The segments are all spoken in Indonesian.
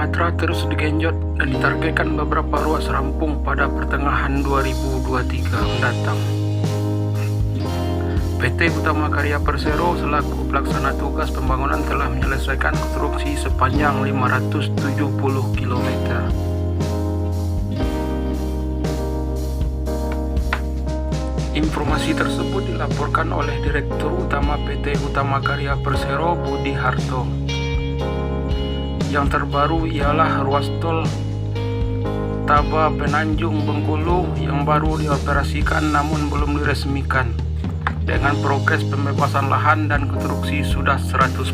Sumatera terus digenjot dan ditargetkan beberapa ruas rampung pada pertengahan 2023 mendatang. PT Utama Karya Persero selaku pelaksana tugas pembangunan telah menyelesaikan konstruksi sepanjang 570 km. Informasi tersebut dilaporkan oleh Direktur Utama PT Utama Karya Persero Budi Harto. Yang terbaru ialah ruas tol Taba Penanjung Bengkulu yang baru dioperasikan namun belum diresmikan. Dengan progres pembebasan lahan dan konstruksi sudah 100%.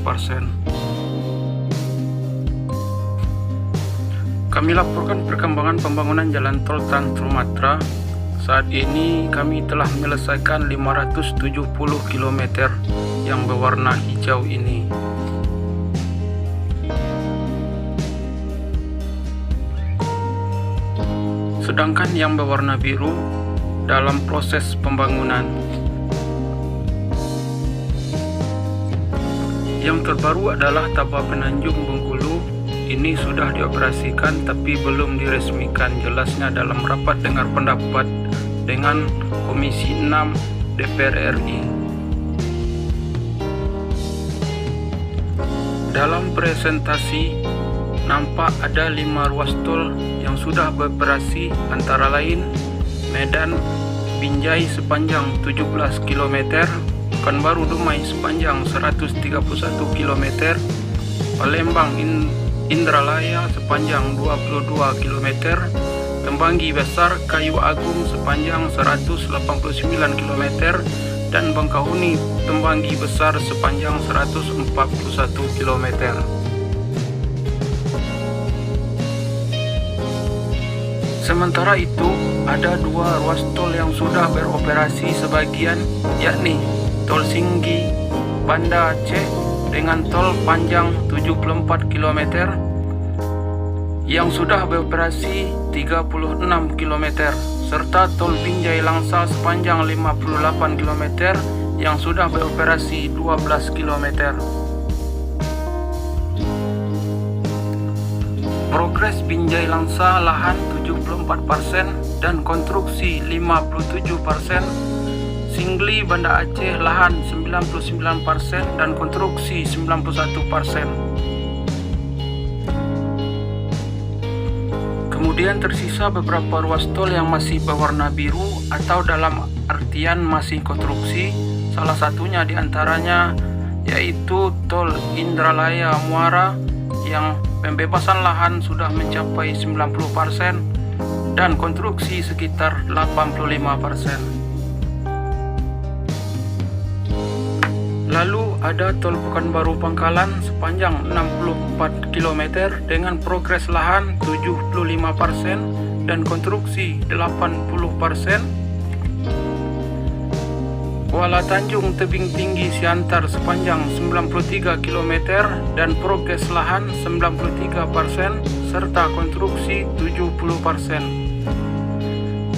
Kami laporkan perkembangan pembangunan jalan tol Trans Sumatera. Saat ini kami telah menyelesaikan 570 km yang berwarna hijau ini. Sedangkan yang berwarna biru dalam proses pembangunan. Yang terbaru adalah Taba Penanjung Bengkulu. Ini sudah dioperasikan tapi belum diresmikan, jelasnya dalam rapat dengar pendapat dengan Komisi 6 DPR RI. Dalam presentasi nampak ada 5 ruas tol yang sudah beroperasi, antara lain Medan Binjai sepanjang 17 km, Pekanbaru Dumai sepanjang 131 km, Palembang Indralaya sepanjang 22 km, Tembanggi Besar Kayu Agung sepanjang 189 km, dan Bangkahuni Tembanggi Besar sepanjang 141 km. Sementara itu, ada 2 ruas tol yang sudah beroperasi sebagian, yakni Tol Singgi Banda Aceh dengan tol panjang 74 km yang sudah beroperasi 36 km, serta Tol Binjai Langsa sepanjang 58 km yang sudah beroperasi 12 km. Progres Binjai Langsa lahan 74% dan konstruksi 57%. Singli Banda Aceh lahan 99% dan konstruksi 91%. Kemudian tersisa beberapa ruas tol yang masih berwarna biru atau dalam artian masih konstruksi. Salah satunya diantaranya yaitu Tol Indralaya Muara yang pembebasan lahan sudah mencapai 90% dan konstruksi sekitar 85%. Lalu ada Tol Pekanbaru Pangkalan sepanjang 64 km dengan progres lahan 75% dan konstruksi 80%. Kuala Tanjung Tebing Tinggi Siantar sepanjang 93 km dan progres lahan 93% serta konstruksi 70%.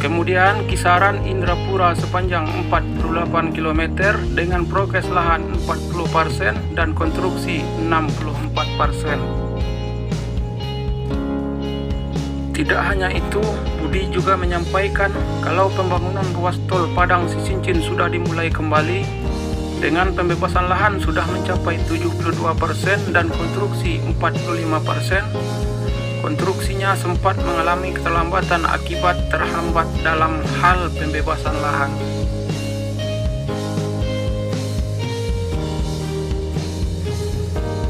Kemudian Kisaran Indrapura sepanjang 48 km dengan progres lahan 40% dan konstruksi 64%. Tidak hanya itu, Budi juga menyampaikan kalau pembangunan ruas tol Padang Sisincin sudah dimulai kembali dengan pembebasan lahan sudah mencapai 72% dan konstruksi 45%. Konstruksinya sempat mengalami keterlambatan akibat terhambat dalam hal pembebasan lahan.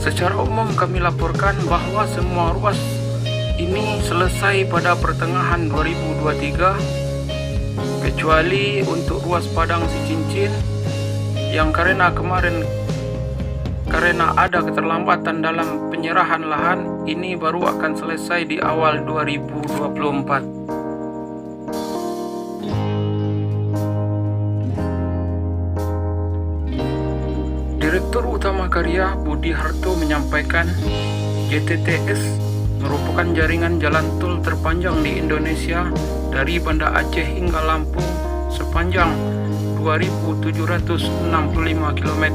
Secara umum kami laporkan bahwa semua ruas ini selesai pada pertengahan 2023 kecuali untuk ruas Padang Sicincin yang karena ada keterlambatan dalam penyerahan lahan, ini baru akan selesai di awal 2024. Direktur Utama Karya Budi Harto menyampaikan JTTS merupakan jaringan jalan tol terpanjang di Indonesia dari Banda Aceh hingga Lampung sepanjang 2.765 km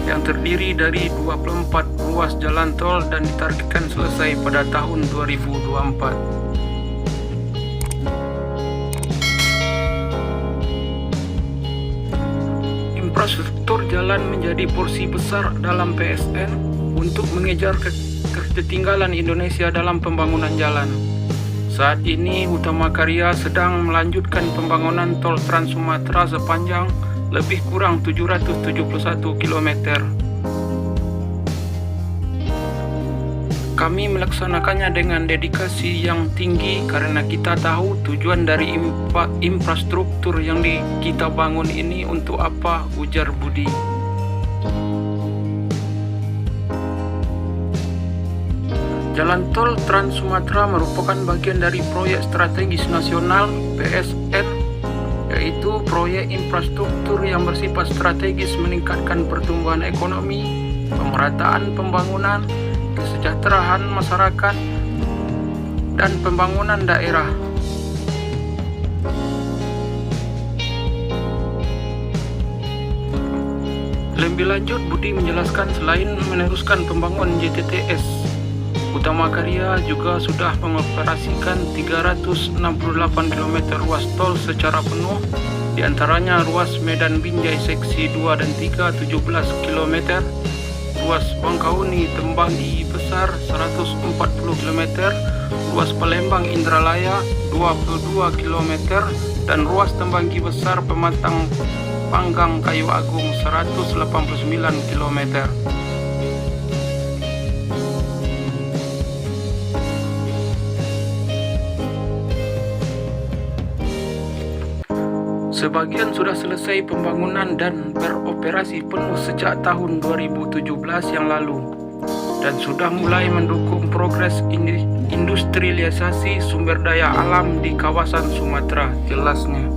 yang terdiri dari 24 ruas jalan tol dan ditargetkan selesai pada tahun 2024. Infrastruktur jalan menjadi porsi besar dalam PSN untuk mengejar ketertinggalan Indonesia dalam pembangunan jalan. Saat ini Utama Karya sedang melanjutkan pembangunan tol Trans Sumatera sepanjang lebih kurang 771 km. Kami melaksanakannya dengan dedikasi yang tinggi karena kita tahu tujuan dari infrastruktur yang kita bangun ini untuk apa, ujar Budi. Jalan tol Trans Sumatera merupakan bagian dari proyek strategis nasional PSN, yaitu proyek infrastruktur yang bersifat strategis meningkatkan pertumbuhan ekonomi, pemerataan pembangunan, kesejahteraan masyarakat, dan pembangunan daerah. Lebih lanjut, Budi menjelaskan selain meneruskan pembangunan JTTS, Utama Karya juga sudah mengoperasikan 368 km ruas tol secara penuh, diantaranya ruas Medan Binjai seksi 2 dan 3 17 km, ruas Bangkauni Tembangi Besar 140 km, ruas Palembang Indralaya 22 km, dan ruas Tembangi Besar Pematang Panggang Kayu Agung 189 km. Sebagian sudah selesai pembangunan dan beroperasi penuh sejak tahun 2017 yang lalu dan sudah mulai mendukung progres industrialisasi sumber daya alam di kawasan Sumatera, jelasnya.